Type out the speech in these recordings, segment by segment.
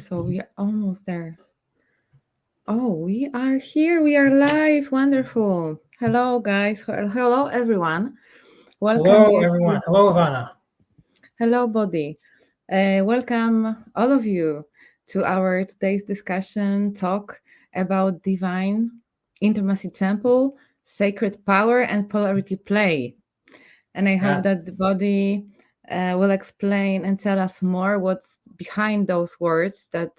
so we are almost there. Oh, we are here. We are live. Wonderful. Hello, guys. Hello, everyone. Welcome Hello, you everyone. to. Hello, Iwona. Hello, Bodhi. Welcome all of you to our today's discussion talk about divine intimacy temple, sacred power, and polarity play. And I hope that the Yes. body will explain and tell us more what's behind those words that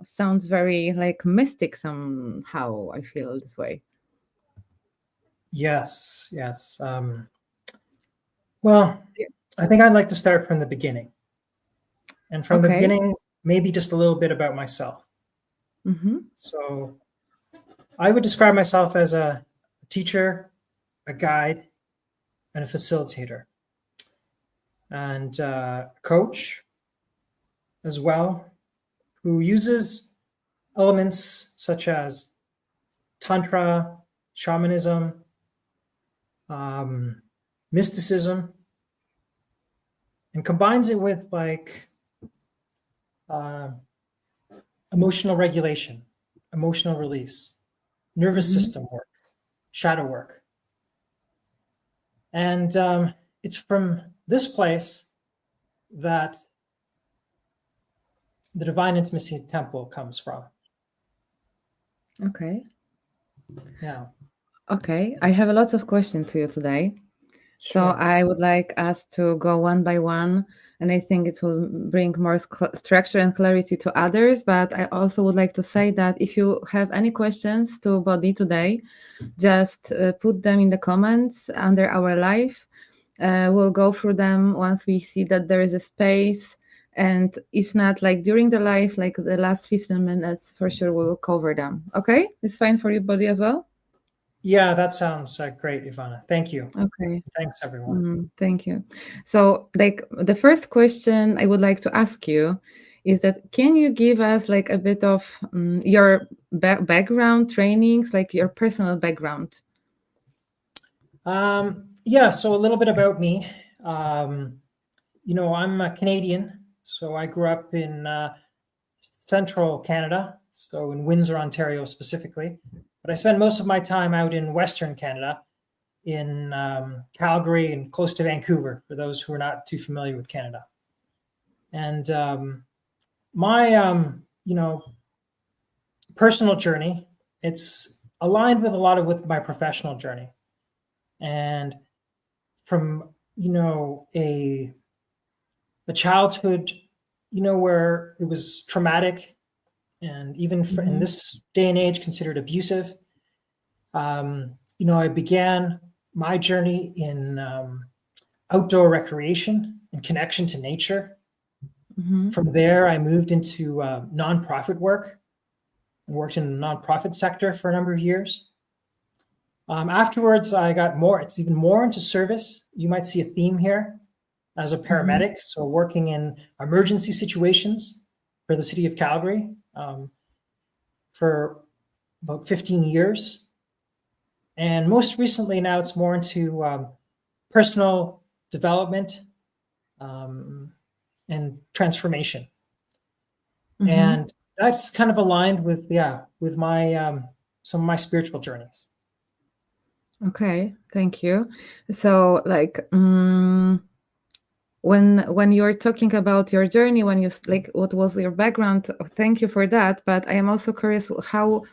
sounds very like mystic somehow. I feel this way. Yes. Well, I think I'd like to start from the beginning. And from the Okay. beginning, maybe just a little bit about myself. Mm-hmm. So I would describe myself as a teacher, a guide, and a facilitator, and a coach as well, who uses elements such as Tantra, shamanism, mysticism, and combines it with like uh, emotional regulation, emotional release, nervous Mm-hmm. system work, shadow work. And it's from this place that the Divine Intimacy Temple comes from. Okay. Yeah, Okay. I have a lot of questions to you today. So sure. I would like us to go one by one, and I think it will bring more structure and clarity to others. But I also would like to say that if you have any questions to Bodhi today, just put them in the comments under our live. We'll go through them once we see that there is a space. And if not, like during the live, like the last 15 minutes, for sure we'll cover them. Okay? It's fine for you, Bodhi, as well? Yeah, that sounds great, Iwona. Thank you. Okay. Thanks, everyone. Thank you. So, like, the first question I would like to ask you is that can you give us like a bit of your background trainings, like your personal background? Yeah, so a little bit about me. I'm a Canadian, so I grew up in central Canada, so in Windsor, Ontario specifically. But I spend most of my time out in Western Canada, in Calgary and close to Vancouver, for those who are not too familiar with Canada. And my, personal journey, it's aligned with a lot of with my professional journey. And from, a childhood, where it was traumatic and even in Mm-hmm. this day and age considered abusive. I began my journey in outdoor recreation and connection to nature. Mm-hmm. From there, I moved into nonprofit work and worked in the nonprofit sector for a number of years. Afterwards, I got it's even more into service. You might see a theme here as a Mm-hmm. paramedic, so working in emergency situations for the city of Calgary for about 15 years. And most recently now it's more into personal development and transformation. Mm-hmm. And that's kind of aligned with my some of my spiritual journeys. Okay, thank you. So, like, when you're talking about your journey, when you like, what was your background? Thank you for that. But I am also curious how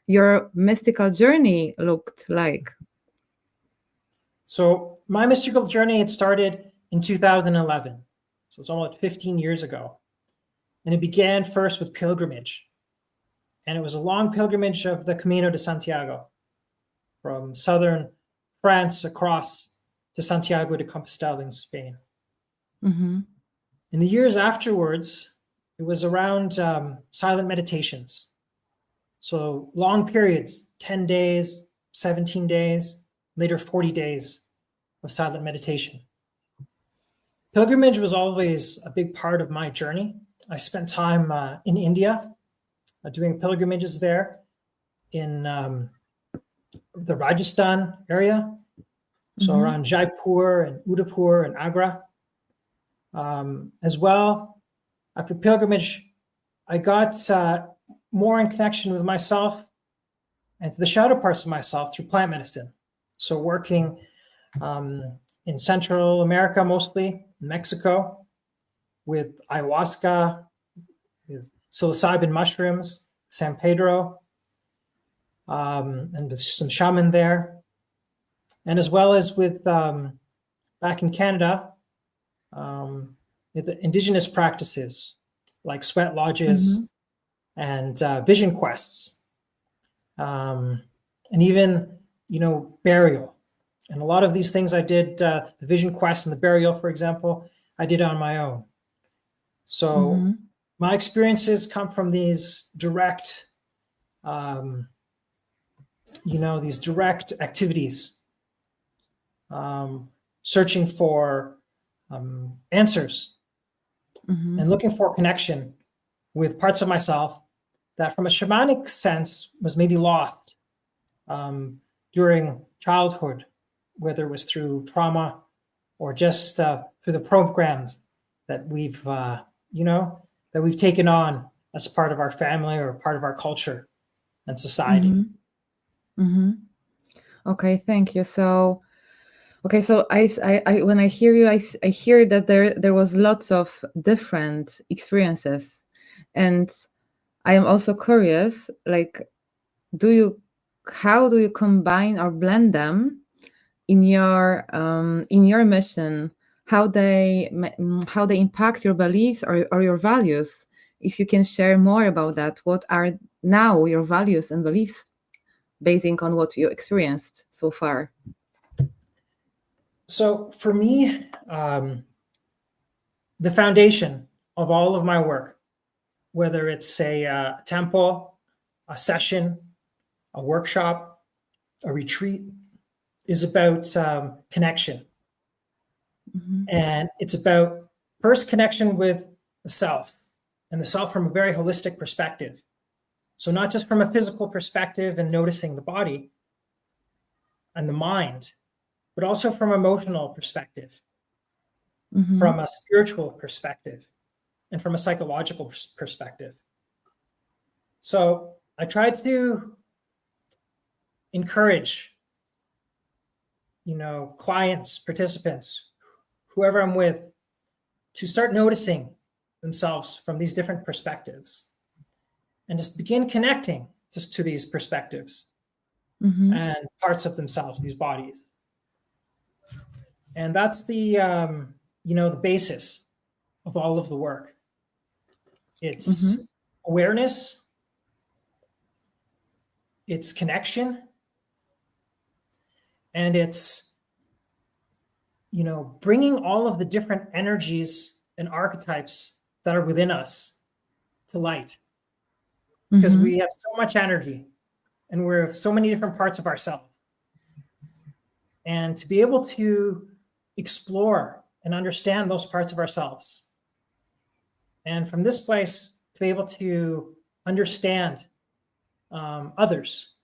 your mystical journey looked like. So my mystical journey, it started in 2011. So it's almost 15 years ago. And it began first with pilgrimage. And it was a long pilgrimage of the Camino de Santiago from southern France across to Santiago de Compostela in Spain. Mm-hmm. In the years afterwards, it was around silent meditations. So long periods, 10 days, 17 days, later 40 days of silent meditation. Pilgrimage was always a big part of my journey. I spent time in India doing pilgrimages there in the Rajasthan area, so Mm-hmm. around Jaipur and Udaipur and Agra. As well, after pilgrimage, I got more in connection with myself and to the shadow parts of myself through plant medicine. So working in Central America, mostly Mexico, with ayahuasca, with psilocybin mushrooms, San Pedro, and with some shaman there, and as well as with back in Canada, with the indigenous practices like sweat lodges and vision quests, and even burial. And a lot of these things I did, the vision quest and the burial, for example, I did on my own. So my experiences come from these direct, these direct activities, searching for answers and looking for connection with parts of myself that from a shamanic sense was maybe lost during childhood, whether it was through trauma or just through the programs that we've taken on as part of our family or part of our culture and society. Okay, thank you. So I when I hear you, I hear that there was lots of different experiences, and I am also curious, like, how do you combine or blend them in your mission? How they impact your beliefs or your values? If you can share more about that, what are now your values and beliefs, basing on what you experienced so far? So for me, the foundation of all of my work, whether it's a temple, a session, a workshop, a retreat, is about connection. And it's about first connection with the self, and the self from a very holistic perspective. So not just from a physical perspective and noticing the body and the mind, but also from an emotional perspective, from a spiritual perspective, and from a psychological perspective. So I try to encourage, clients, participants, whoever I'm with, to start noticing themselves from these different perspectives and just begin connecting just to these perspectives and parts of themselves, these bodies. And that's the the basis of all of the work. It's awareness, it's connection, and it's bringing all of the different energies and archetypes that are within us to light, because we have so much energy and we're so many different parts of ourselves. And to be able to explore and understand those parts of ourselves, and from this place to be able to understand others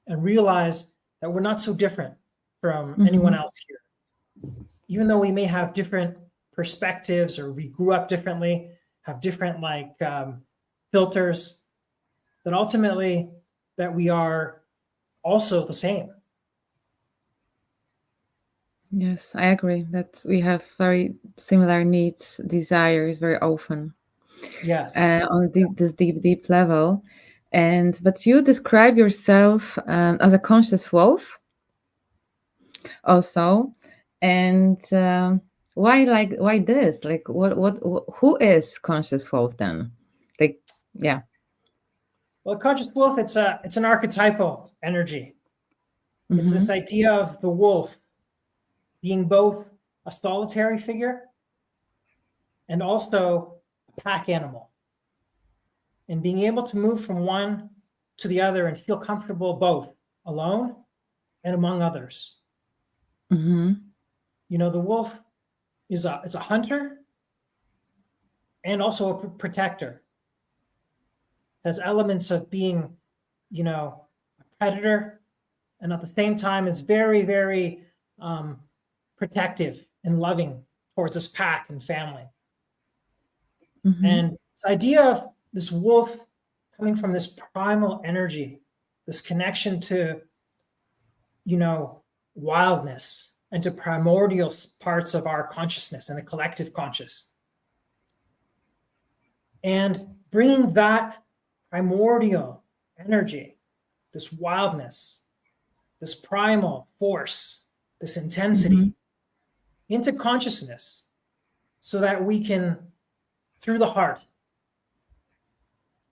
and realize that we're not so different from anyone else here. Even though we may have different perspectives, or we grew up differently, have different filters, that ultimately that we are also the same. Yes, I agree that we have very similar needs, desires very often. Yes. On this deep level. But you describe yourself as a conscious wolf also. And why this? Like, who is conscious wolf then? Like, yeah. Well, conscious wolf, it's an archetypal energy. It's this idea of the wolf being both a solitary figure and also a pack animal, and being able to move from one to the other and feel comfortable both alone and among others. The wolf is a hunter and also a protector. Has elements of being, a predator, and at the same time is very, very protective and loving towards his pack and family. And this idea of, this wolf coming from this primal energy, this connection to, wildness and to primordial parts of our consciousness and the collective conscious. And bringing that primordial energy, this wildness, this primal force, this intensity into consciousness so that we can, through the heart,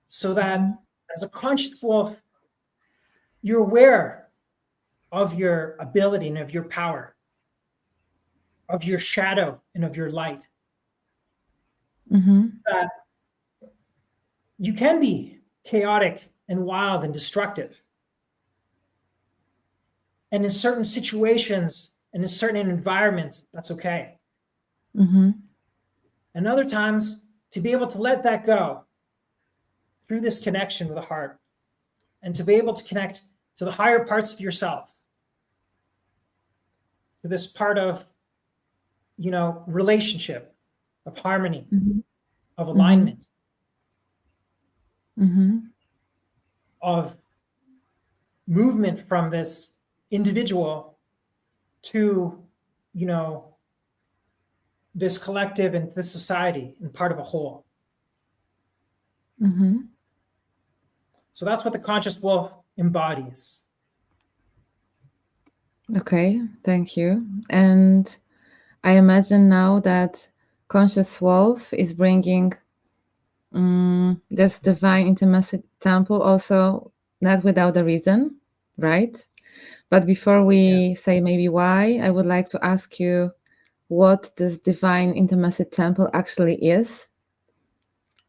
so that as a conscious wolf, you're aware of your ability and of your power, of your shadow and of your light. That you can be chaotic and wild and destructive. And in certain situations and in certain environments, that's okay. And other times, to be able to let that go through this connection with the heart and to be able to connect to the higher parts of yourself, to this part of, relationship, of harmony, of alignment, of movement from this individual to, this collective and this society and part of a whole. So that's what the conscious wolf embodies. Okay, thank you. And I imagine now that conscious wolf is bringing this divine intimacy temple also not without a reason, right? But before we say maybe why, I would like to ask you what this divine intimacy temple actually is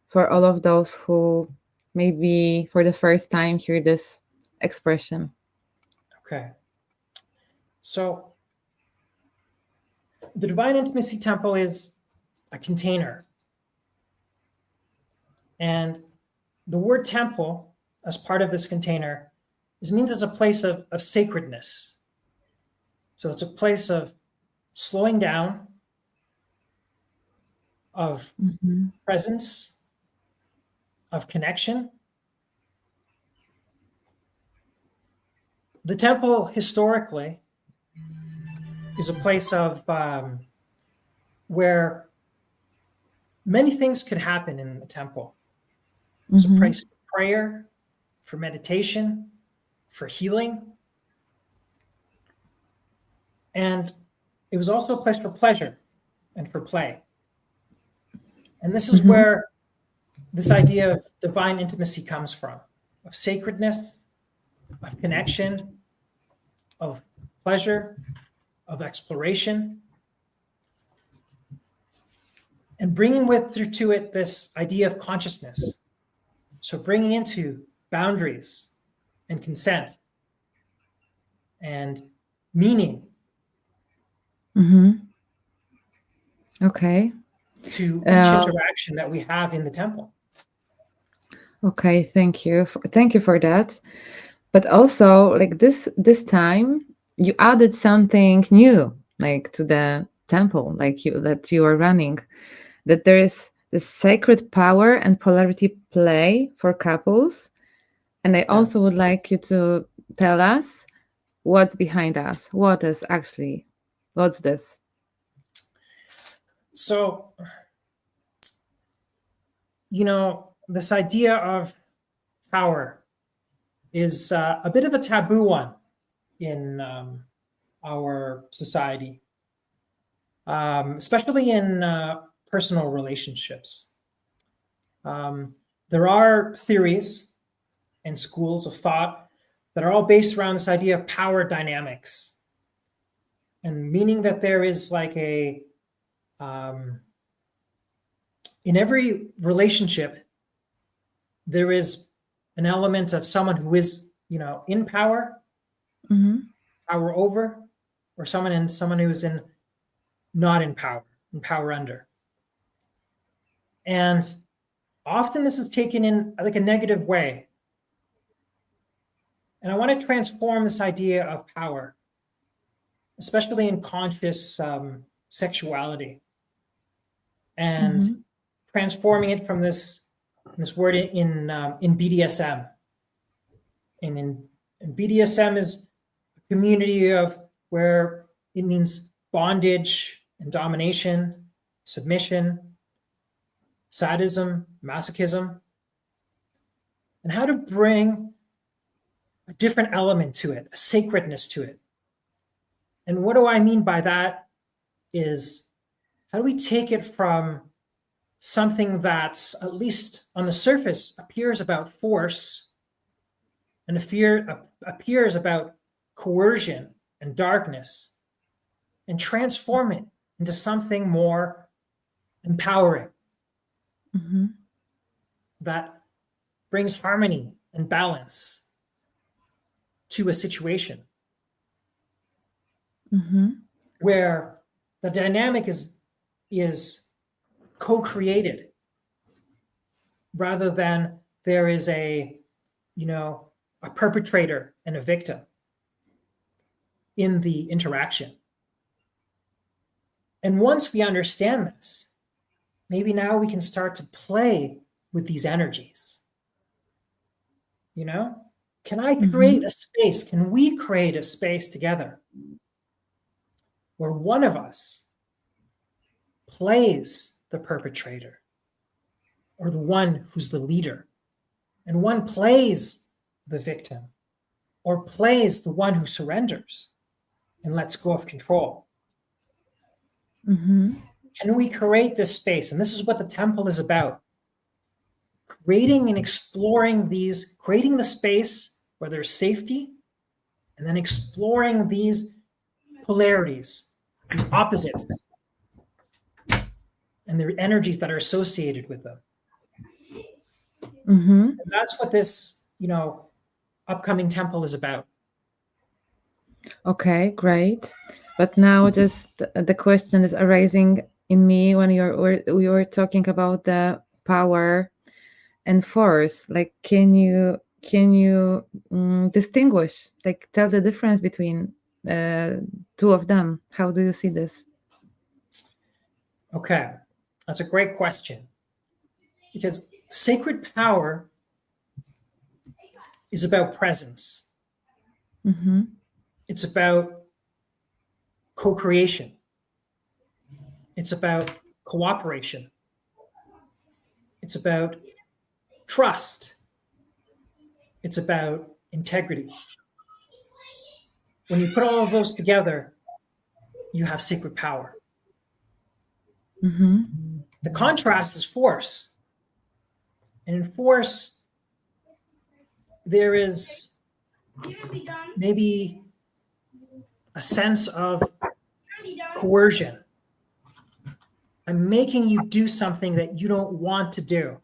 for all of those who maybe for the first time hear this expression. Okay. So the divine intimacy temple is a container. And the word temple, as part of this container, means it's a place of sacredness. So it's a place of slowing down, of presence, of connection. The temple historically is a place of where many things could happen in the temple. It's a place for prayer, for meditation, for healing. And it was also a place for pleasure and for play. And this is where this idea of divine intimacy comes from, of sacredness, of connection, of pleasure, of exploration, and bringing through to it this idea of consciousness. So bringing into boundaries and consent and meaning. Okay. To each interaction that we have in the temple. Okay, thank you for that. But also, like this time, you added something new, like to the temple, like you are running. That there is this sacred power and polarity play for couples, and I also would like you to tell us what's behind us. What's this? So, this idea of power is a bit of a taboo one in our society, especially in personal relationships. There are theories and schools of thought that are all based around this idea of power dynamics, and meaning that there is like in every relationship, there is an element of someone who is, in power, power over, or someone who's not in power, and power under. And often this is taken in like a negative way. And I want to transform this idea of power, especially in conscious sexuality, and transforming it from this This word in BDSM. And in BDSM is a community of where it means bondage and domination, submission, sadism, masochism, and how to bring a different element to it, a sacredness to it. And what do I mean by that is how do we take it from something that's, at least on the surface, appears about force and appears about coercion and darkness, and transform it into something more empowering that brings harmony and balance to a situation where the dynamic is co-created rather than there is a perpetrator and a victim in the interaction. And once we understand this, maybe now we can start to play with these energies. Can I create a space? Can we create a space together where one of us plays the perpetrator or the one who's the leader, and one plays the victim or plays the one who surrenders and lets go of control? Can we create this space? And this is what the temple is about. Creating and exploring creating the space where there's safety, and then exploring these polarities, these opposites, and the energies that are associated with them. And that's what this, upcoming temple is about. Okay, great. But now just the question is arising in me when we were talking about the power and force. Like, can you distinguish, like, tell the difference between two of them? How do you see this? Okay, that's a great question, because sacred power is about presence. It's about co-creation. It's about cooperation. It's about trust. It's about integrity. When you put all of those together, you have sacred power. The contrast is force. And in force, there is maybe a sense of coercion. I'm making you do something that you don't want to do.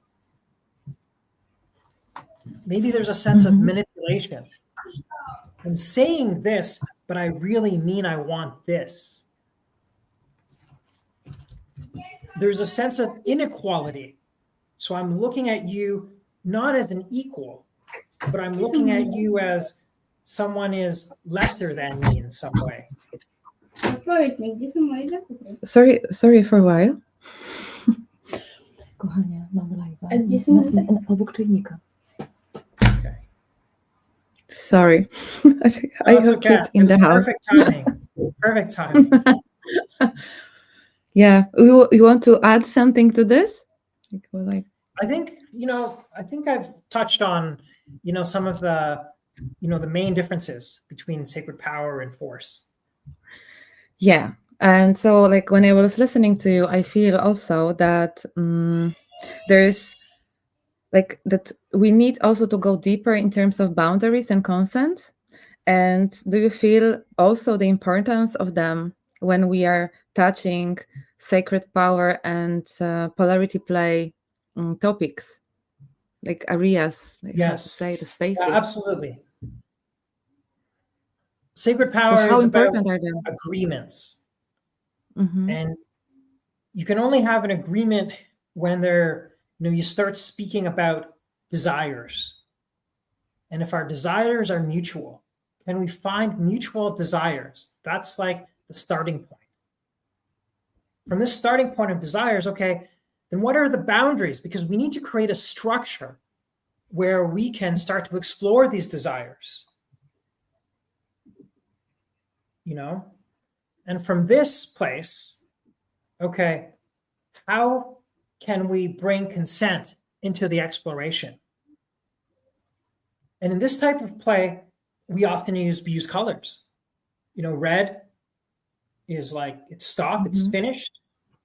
Maybe there's a sense of manipulation. I'm saying this, but I really mean I want this. There's a sense of inequality. So I'm looking at you not as an equal, but I'm looking at you as someone is lesser than me in some way. Sorry for a while. Kochanie, mam live'a obok czajnika. Okay. Sorry. I have okay. kids in the house. Perfect timing. Yeah. You want to add something to this? I think I've touched on, some of the, the main differences between sacred power and force. Yeah. And so, like, when I was listening to you, I feel also that there's like that we need also to go deeper in terms of boundaries and consent. And do you feel also the importance of them when we are touching sacred power and polarity play topics, like areas, like yes, how to say, the spaces? Yeah, absolutely. Sacred power is about agreements. And you can only have an agreement when you start speaking about desires. And if our desires are mutual, can we find mutual desires? That's like the starting point. From this starting point of desires, okay, then what are the boundaries? Because we need to create a structure where we can start to explore these desires, And from this place, okay, how can we bring consent into the exploration? And in this type of play, we often use colors. Red is like it's stop, it's finished.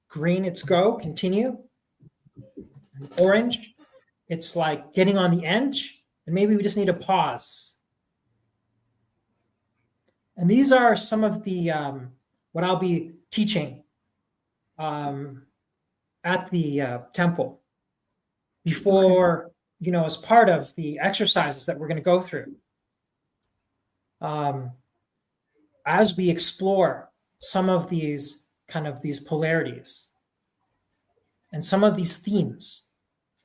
Green, it's go, continue. And orange, it's like getting on the edge, and maybe we just need a pause. And these are some of the what I'll be teaching at the temple before, as part of the exercises that we're going to go through. As we explore some of these polarities and some of these themes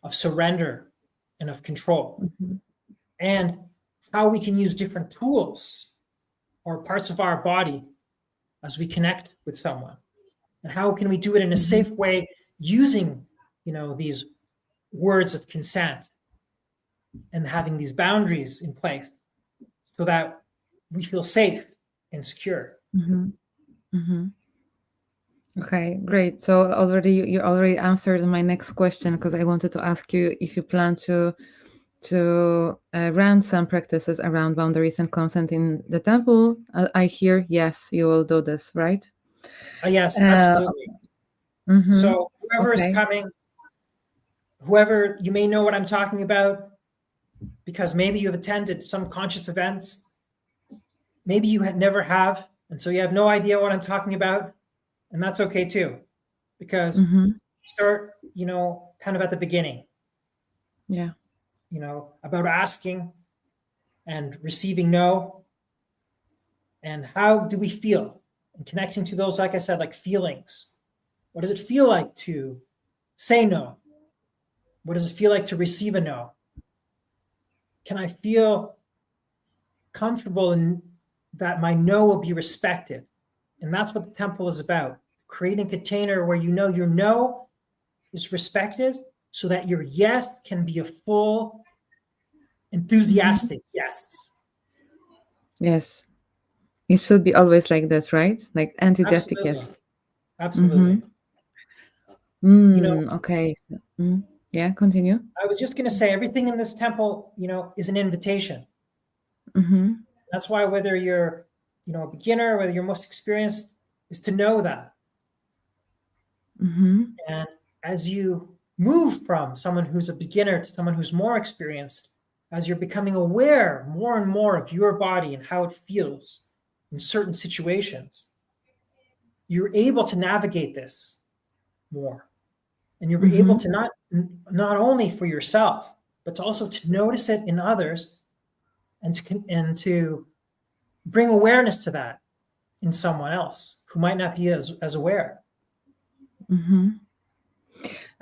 of surrender and of control, and how we can use different tools or parts of our body as we connect with someone, and how can we do it in a safe way using, these words of consent and having these boundaries in place so that we feel safe and secure. Okay, great. So you already answered my next question, because I wanted to ask you if you plan to run some practices around boundaries and consent in the temple. I hear yes, you will do this, right? Yes, absolutely. So whoever is coming, whoever, you may know what I'm talking about, because maybe you've attended some conscious events. Maybe you never have, and so you have no idea what I'm talking about, and that's okay too, because start, kind of at the beginning. Yeah. About asking and receiving no, and how do we feel, and connecting to those, like I said, like feelings. What does it feel like to say no? What does it feel like to receive a no? Can I feel comfortable in that my no will be respected? And that's what the temple is about. Creating a container where your no is respected, so that your yes can be a full, enthusiastic yes. Yes. It should be always like this, right? Like enthusiastic Absolutely. yes. Absolutely. Okay. So, yeah, continue. I was just going to say, everything in this temple, is an invitation. That's why whether you're, a beginner, whether you're most experienced, is to know that. And as you move from someone who's a beginner to someone who's more experienced, as you're becoming aware more and more of your body and how it feels in certain situations, you're able to navigate this more. And you're able to not only for yourself, but to also to notice it in others, and to bring awareness to that in someone else who might not be as aware.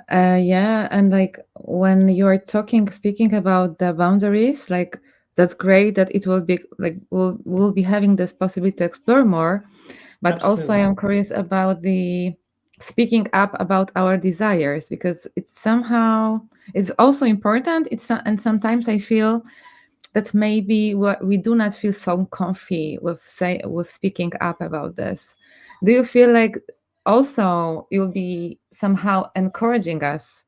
Yeah, and like when you're speaking about the boundaries, like that's great that it will be like we'll be having this possibility to explore more, but Absolutely. also I am curious about the speaking up about our desires, because it's also important. And sometimes I feel that maybe we do not feel so comfy with speaking up about this. Do you feel like also it will be somehow encouraging us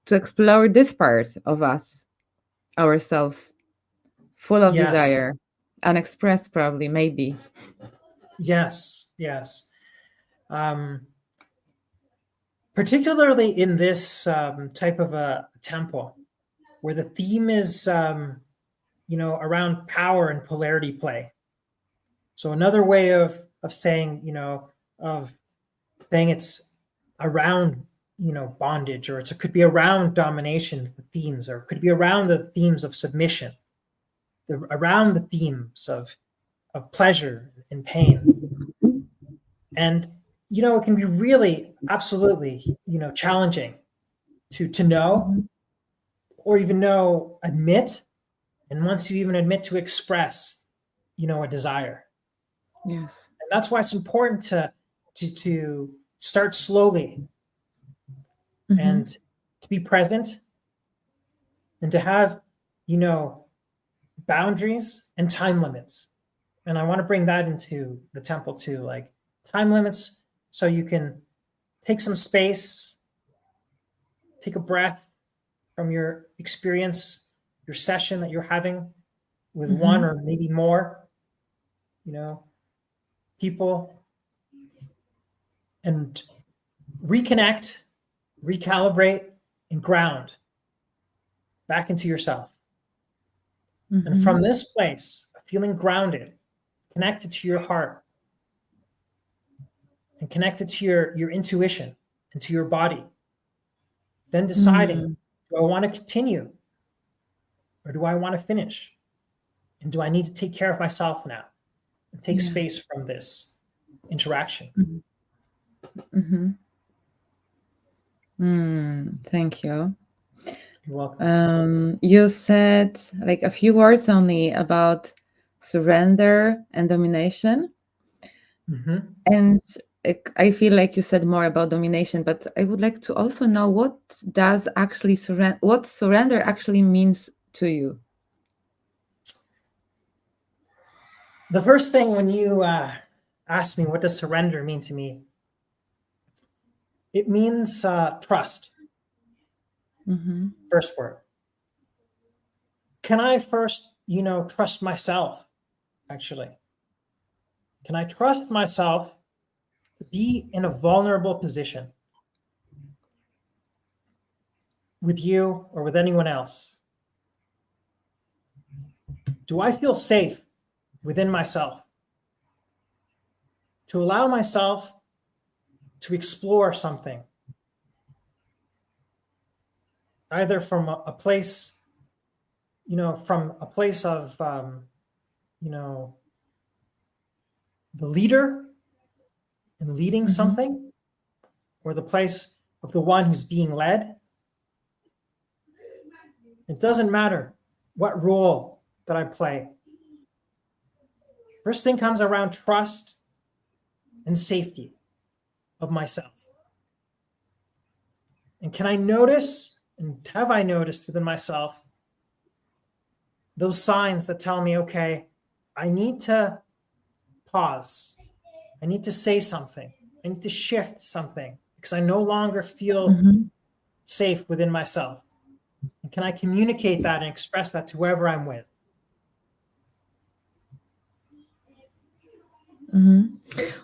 to explore this part of ourselves, full of desire, unexpressed, probably, maybe? Yes. Particularly in this type of a temple, where the theme is, around power and polarity play. So another way of saying, of saying it's around, bondage, or it could be around domination, the themes, or it could be around the themes of submission, around the themes of pleasure and pain. And, it can be really, absolutely, challenging to know, or even admit. And once you even admit, to express, a desire. Yes. And that's why it's important to start slowly. and to be present and to have, boundaries and time limits. And I want to bring that into the temple too, like time limits so you can take some space, take a breath from your experience, your session that you're having with one or maybe more, people, and reconnect, recalibrate, and ground back into yourself. And from this place, feeling grounded, connected to your heart, and connected to your intuition and to your body, then deciding, do I want to continue or do I want to finish? And do I need to take care of myself now and take space from this interaction? Thank you. You're welcome. You said like a few words only about surrender and domination. And I feel like you said more about domination, but I would like to also know what surrender actually means to you. The first thing when you asked me, what does surrender mean to me? It means trust. First word. Can I first, trust myself, actually? Can I trust myself to be in a vulnerable position with you or with anyone else? Do I feel safe within myself to allow myself to explore something, either from a place, of, the leader and leading something, or the place of the one who's being led? It doesn't matter what role that I play. First thing comes around trust and safety of myself. And can I notice, and have I noticed within myself, those signs that tell me, okay, I need to pause. I need to say something. I need to shift something because I no longer feel safe within myself. And can I communicate that and express that to whoever I'm with?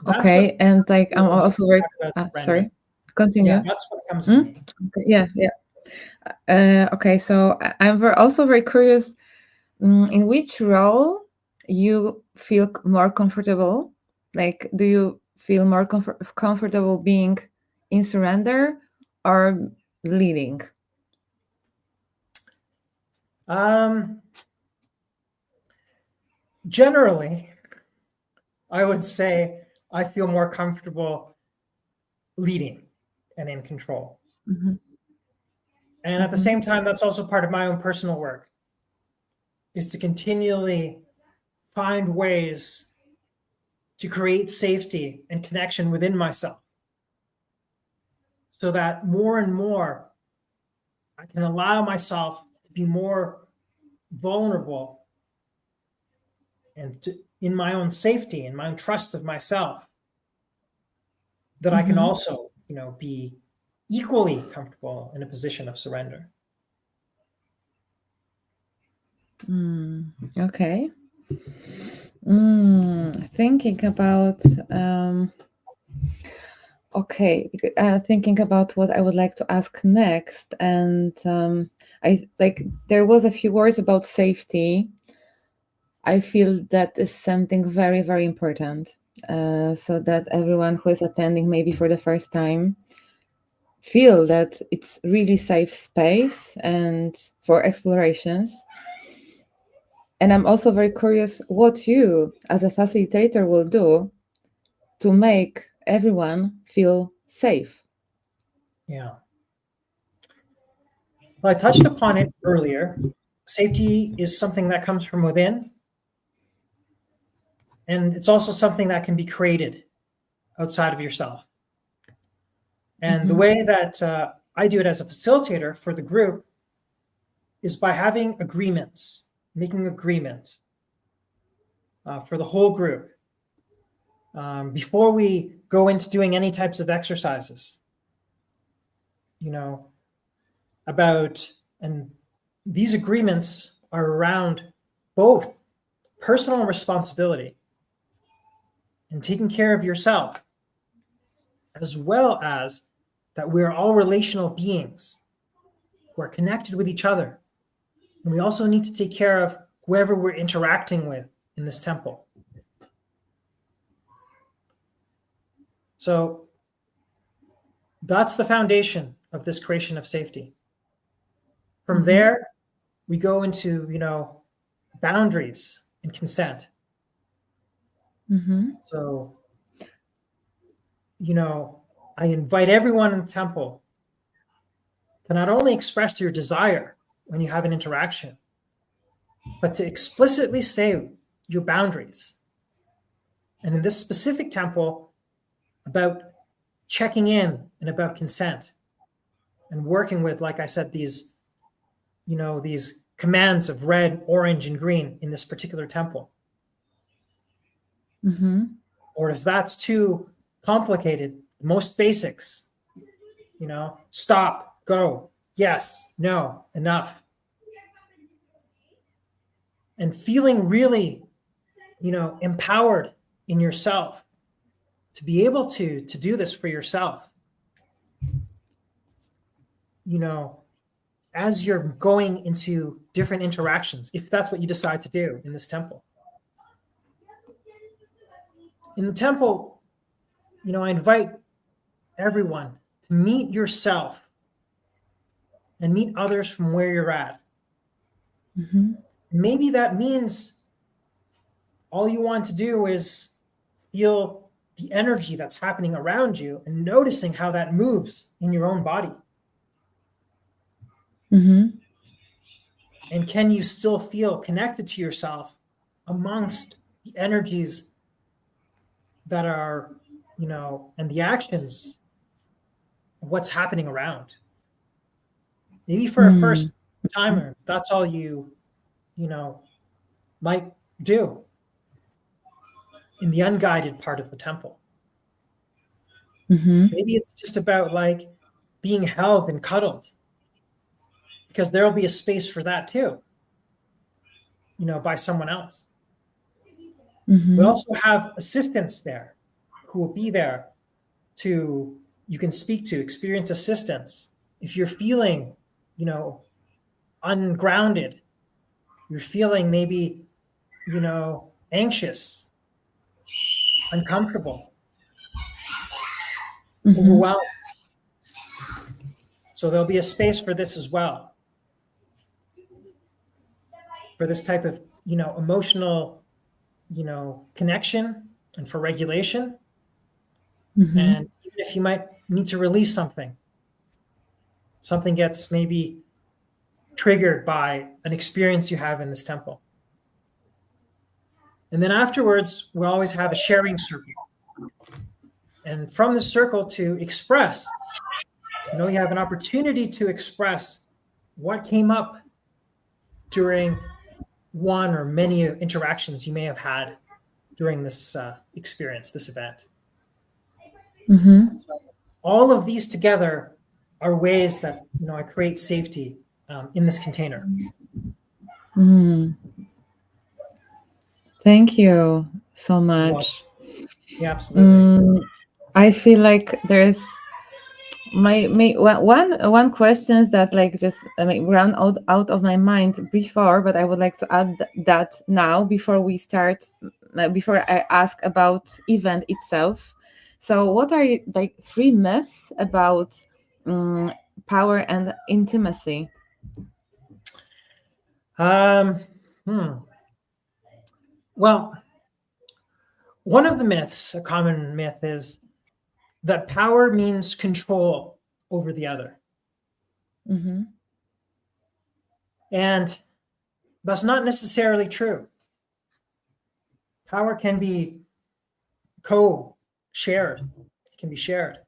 Okay, and like I'm also very sorry. Continue. Yeah, that's what comes to me. Okay, yeah. Okay, so I'm also very curious. In which role you feel more comfortable? Like, do you feel more comfortable being in surrender or leading? Generally, I would say I feel more comfortable leading and in control. And at the same time, that's also part of my own personal work, is to continually find ways to create safety and connection within myself so that more and more I can allow myself to be more vulnerable and in my own safety and my own trust of myself, that I can also, be equally comfortable in a position of surrender. Okay. Thinking about thinking about what I would like to ask next, and there was a few words about safety. I feel that is something very, very important, so that everyone who is attending maybe for the first time feel that it's really safe space and for explorations. And I'm also very curious what you as a facilitator will do to make everyone feel safe. Yeah. Well, I touched upon it earlier. Safety is something that comes from within. And it's also something that can be created outside of yourself. And the way that I do it as a facilitator for the group is by having agreements, making agreements for the whole group before we go into doing any types of exercises, and these agreements are around both personal responsibility and taking care of yourself, as well as that we're all relational beings who are connected with each other. And we also need to take care of whoever we're interacting with in this temple. So that's the foundation of this creation of safety. From there, we go into, boundaries and consent. So, I invite everyone in the temple to not only express your desire when you have an interaction, but to explicitly say your boundaries. And in this specific temple, about checking in and about consent and working with, like I said, these commands of red, orange, and green in this particular temple. Or if that's too complicated, most basics, stop, go, yes, no, enough. And feeling really, empowered in yourself to be able to do this for yourself, as you're going into different interactions, if that's what you decide to do in this temple. In the temple, I invite everyone to meet yourself and meet others from where you're at. Maybe that means all you want to do is feel the energy that's happening around you and noticing how that moves in your own body. And can you still feel connected to yourself amongst the energies that are, and the actions of what's happening around? Maybe for a first timer, that's all you might do in the unguided part of the temple. Maybe it's just about like being held and cuddled, because there'll be a space for that too, by someone else. We also have assistants there who will be there you can speak to, experience assistance. If you're feeling, ungrounded, you're feeling maybe, anxious, uncomfortable, overwhelmed. So there'll be a space for this as well, for this type of, emotional, connection and for regulation. And even if you might need to release something gets maybe triggered by an experience you have in this temple. And then afterwards, we always have a sharing circle. And from the circle to express, you have an opportunity to express what came up during one or many interactions you may have had during this experience, this event. So all of these together are ways that I create safety in this container. Thank you so much. Yeah, absolutely. I feel like there's one questions that just run out of my mind before, but I would like to add that now before we start, before I ask about event itself. So what are 3 myths about power and intimacy? Well, one of the myths, a common myth, is that power means control over the other. And that's not necessarily true. Power can be co-shared. It can be shared.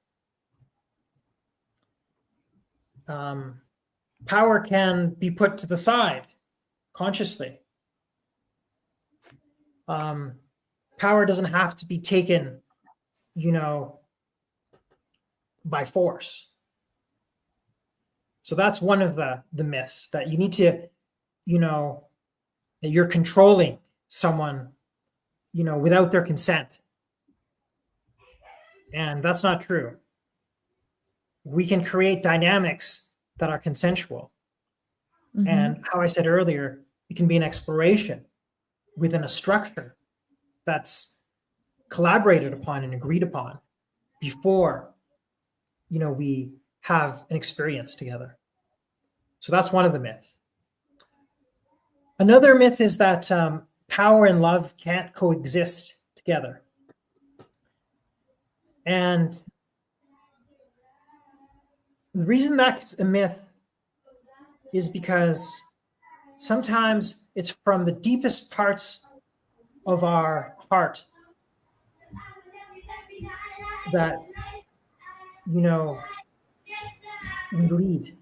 power can be put to the side consciously. Power doesn't have to be taken, by force. So that's one of the myths, that you need to, that you're controlling someone, without their consent. And that's not true. We can create dynamics that are consensual. Mm-hmm. And how I said earlier, it can be an exploration within a structure that's collaborated upon and agreed upon before, we have an experience together. So that's one of the myths. Another myth is that power and love can't coexist together. And the reason that's a myth is because sometimes it's from the deepest parts of our heart that, we lead.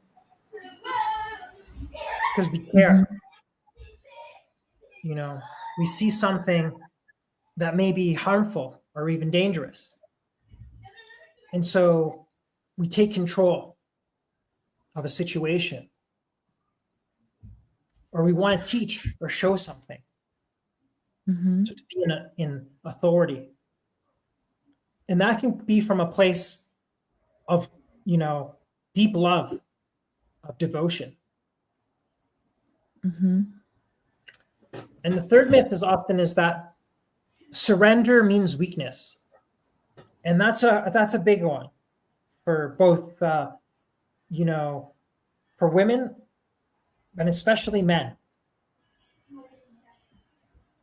Because we care. We see something that may be harmful or even dangerous. And so we take control of a situation, or we want to teach or show something. Mm-hmm. So to be in authority. And that can be from a place of, deep love, of devotion. Mm-hmm. And the third myth is that surrender means weakness. And that's a big one for both, for women and especially men.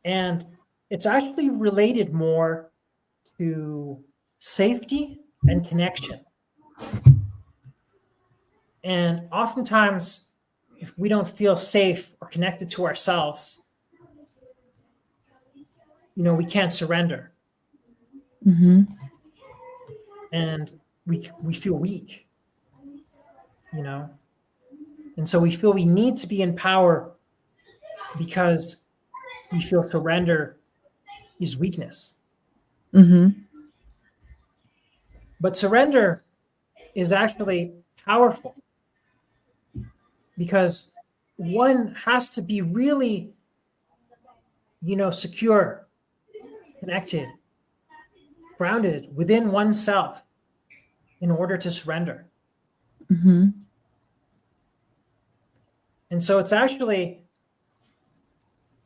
And it's actually related more to safety and connection. And oftentimes, if we don't feel safe or connected to ourselves, we can't surrender. Mm-hmm. And we feel weak, And so we feel we need to be in power because we feel surrender is weakness. Mm-hmm. But surrender is actually powerful because one has to be really, secure, connected, grounded within oneself in order to surrender. Mm-hmm. And so it's actually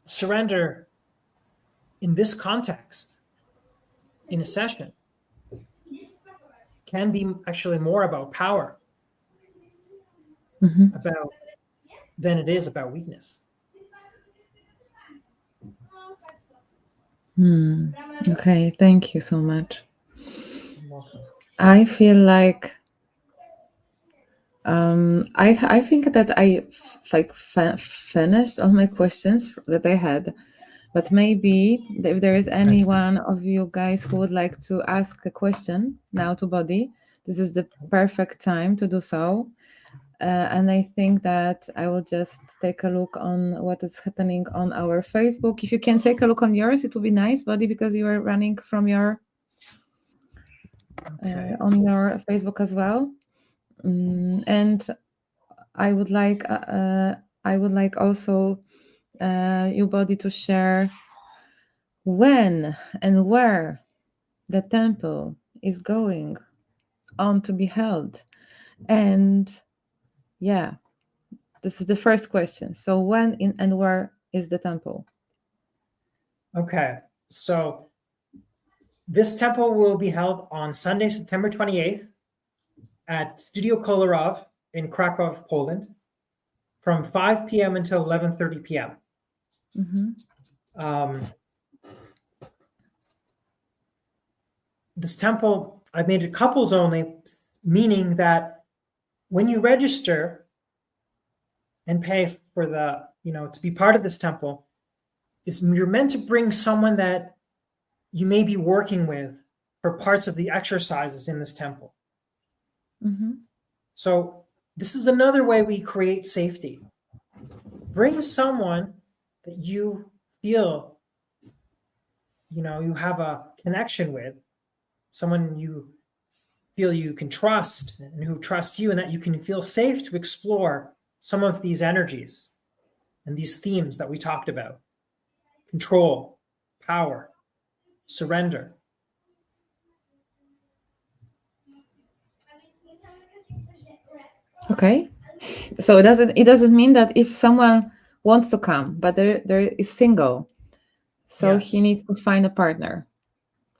surrender in this context, in a session, can be actually more about power Mm-hmm. than it is about weakness. Okay, thank you so much. You're welcome. I feel like I think that I finished all my questions that I had, but maybe if there is any one of you guys who would like to ask a question now to Bodhi, this is the perfect time to do so. And I think that I will just take a look on what is happening on our Facebook. If you can take a look on yours, it would be nice, Bodhi, because you are running from your on your Facebook as well. And I would like also you, Bodhi, to share when and where the temple is going on to be held. And yeah, this is the first question. So when and where is the temple? Okay, so this temple will be held on Sunday, September 28th at Studio Kolarov in Cracov, Poland, from 5 p.m. until 11:30 p.m. Mm-hmm. This temple, I've made it couples only, meaning that when you register and pay for the, to be part of this temple, you're meant to bring someone that you may be working with for parts of the exercises in this temple. Mm-hmm. So this is another way we create safety. Bring someone that you feel, you have a connection with, someone you feel you can trust and who trusts you, and that you can feel safe to explore some of these energies and these themes that we talked about: control, power, surrender. Okay. So it doesn't mean that if someone wants to come, but there is single, so he Yes. needs to find a partner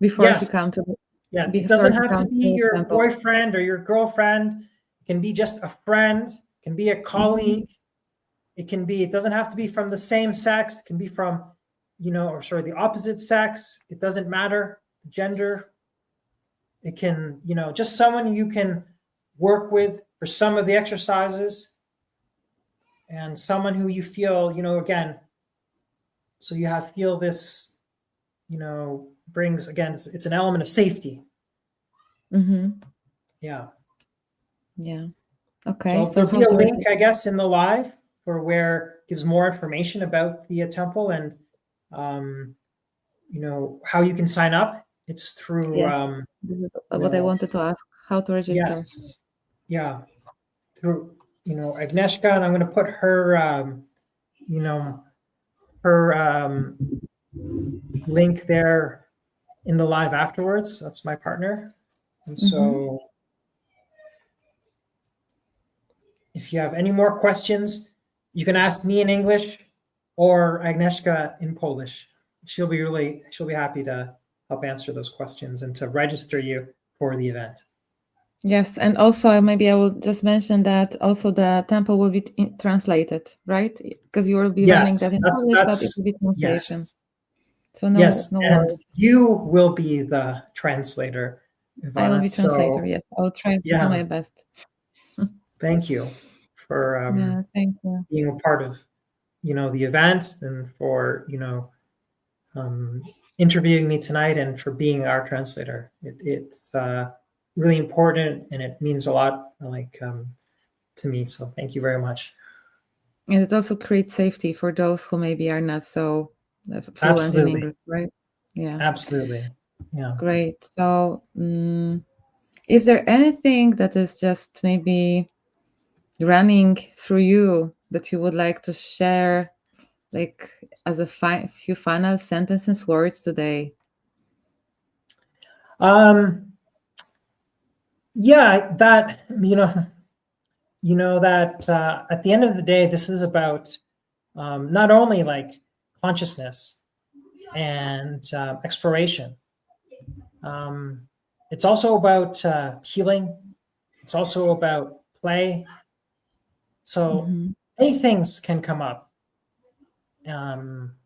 before he Yes. comes to Yeah. It before doesn't he have to comes be to the your temple. boyfriend or your girlfriend. It can be just a friend. It can be a colleague. It doesn't have to be from the same sex. It can be from, the opposite sex. It doesn't matter, gender. It can, just someone you can work with for some of the exercises, and someone who you feel, again, so feel this, brings, again, it's an element of safety. Mm-hmm. Yeah. Yeah. So Okay. So there'll be how a to link, I guess, in the live for where it gives more information about the temple and, how you can sign up. It's through, Yes. This is what I wanted to ask. How to register? yes, yeah, through, Agnieszka, and I'm going to put her, her link there in the live afterwards. That's my partner. And so if you have any more questions, you can ask me in English or Agnieszka in Polish. She'll be happy to help answer those questions and to register you for the event. Yes, and also maybe I will just mention that also the temple will be translated, right? Because you will be running that Yes, in Polish, but it that's will be translation. yes. So no Yes, and worries. you will be the translator, I will Iwona. be translator. So Yes, I will try to do yeah, my best. thank you for Yeah, thank you. being a part of the event, and for interviewing me tonight, and for being our translator. It's really important, and it means a lot, to me. So thank you very much. And it also creates safety for those who maybe are not so fluent in Absolutely, English, right? Yeah, absolutely, yeah. great. So, is there anything that is just maybe running through you that you would like to share, like as a few final sentences, words today? Yeah, that that at the end of the day, this is about not only like consciousness and exploration. It's also about healing. It's also about play. So Mm-hmm. many things can come up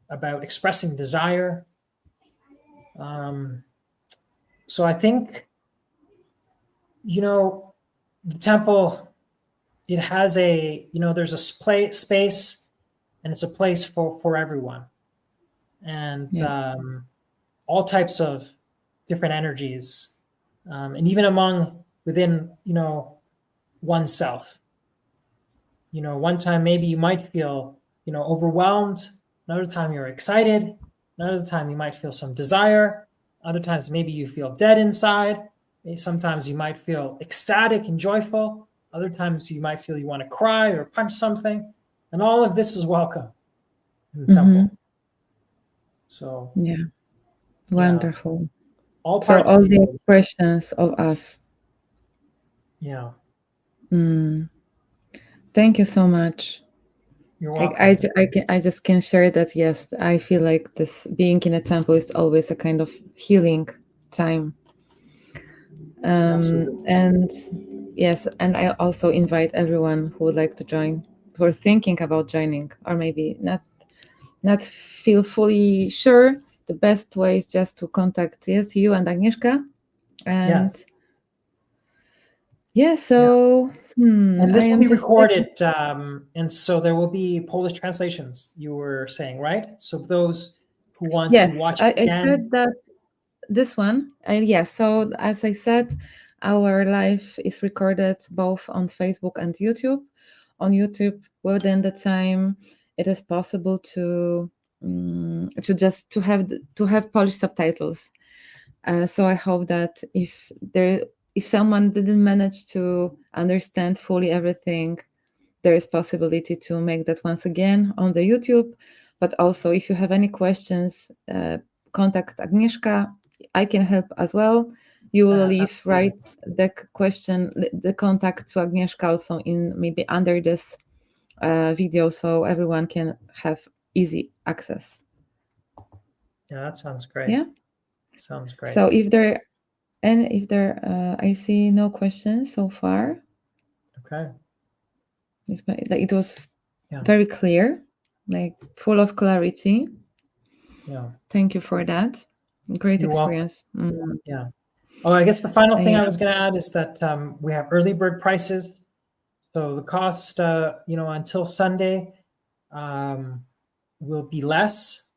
about expressing desire. So I think, the temple, it has there's a space, and it's a place for everyone, and Yeah. all types of different energies, and even within oneself. One time maybe you might feel overwhelmed, another time you're excited, another time you might feel some desire, other times maybe you feel dead inside, sometimes you might feel ecstatic and joyful, other times you might feel you want to cry or punch something, and all of this is welcome in the Mm-hmm. temple. So Yeah. yeah, Wonderful. all So parts all of the you. expressions of us. Yeah, Mm. Thank you so much. you're Like welcome. I just can share that. Yes, I feel like this being in a temple is always a kind of healing time. Absolutely. And yes, and I also invite everyone who would like to join, who are thinking about joining, or maybe not feel fully sure. The best way is just to contact you and Agnieszka, and Yes. yeah. Yeah. So And I this will am be just recorded, and so there will be Polish translations, you were saying, right? So those who want to yes. watch I again. said that this one. Yes. So as I said, our live is recorded both on Facebook and YouTube. On YouTube, within the time, it is possible to have Polish subtitles. So I hope that if someone didn't manage to understand fully everything, there is possibility to make that once again on the YouTube. But also, if you have any questions, contact Agnieszka. I can help as well. You will leave the question, the contact to Agnieszka also in maybe under this video, so everyone can have easy access. Yeah, that sounds great. Yeah, sounds great. So if there, I see no questions so far. Okay. It was very clear, like full of clarity. Yeah. Thank you for that. Great You're experience. Yeah. Oh, I guess the final thing I was going to add is that we have early bird prices. So the cost, until Sunday will be less.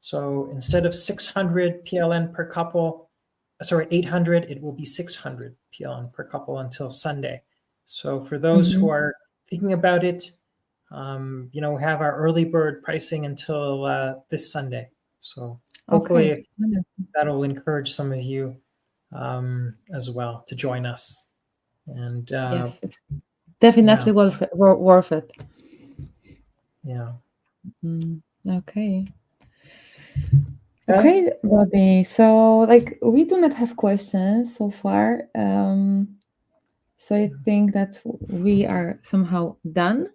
So instead of 600 PLN per couple, 800, it will be 600 PLN per couple until Sunday. So for those who are thinking about it, we have our early bird pricing until this Sunday. So hopefully that'll encourage some of you as well to join us. And yes, it's definitely worth it. Yeah. Okay. Okay, Bodhi. So, we do not have questions so far. So I think that we are somehow done.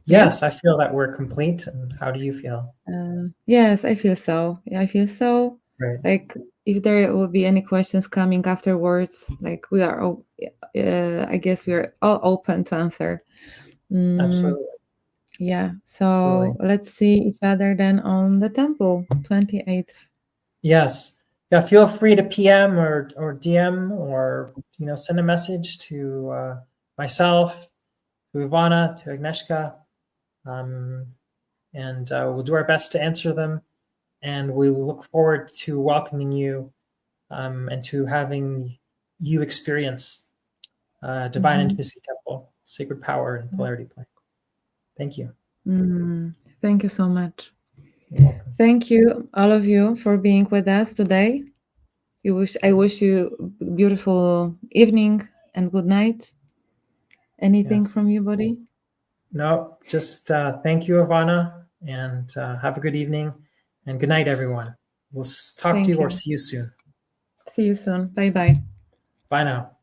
Yes, I feel that we're complete. And how do you feel? Yes, I feel so. I feel so. Right. If there will be any questions coming afterwards, we are, I guess we are all open to answer. Absolutely. Yeah. So let's see each other then on the temple, 28th. Yes. Yeah. Feel free to PM or DM or send a message to myself, to Iwona, to Agnieszka, and we'll do our best to answer them. And we look forward to welcoming you and to having you experience Divine Intimacy Temple, Sacred Power and Polarity Plane. Thank you. Thank you so much. You're welcome. Thank you, all of you, for being with us today. I wish you a beautiful evening and good night. Anything from you, Bodhi? No, just thank you, Iwona, and have a good evening and good night, everyone. We'll talk to you or see you soon. See you soon. Bye-bye. Bye now.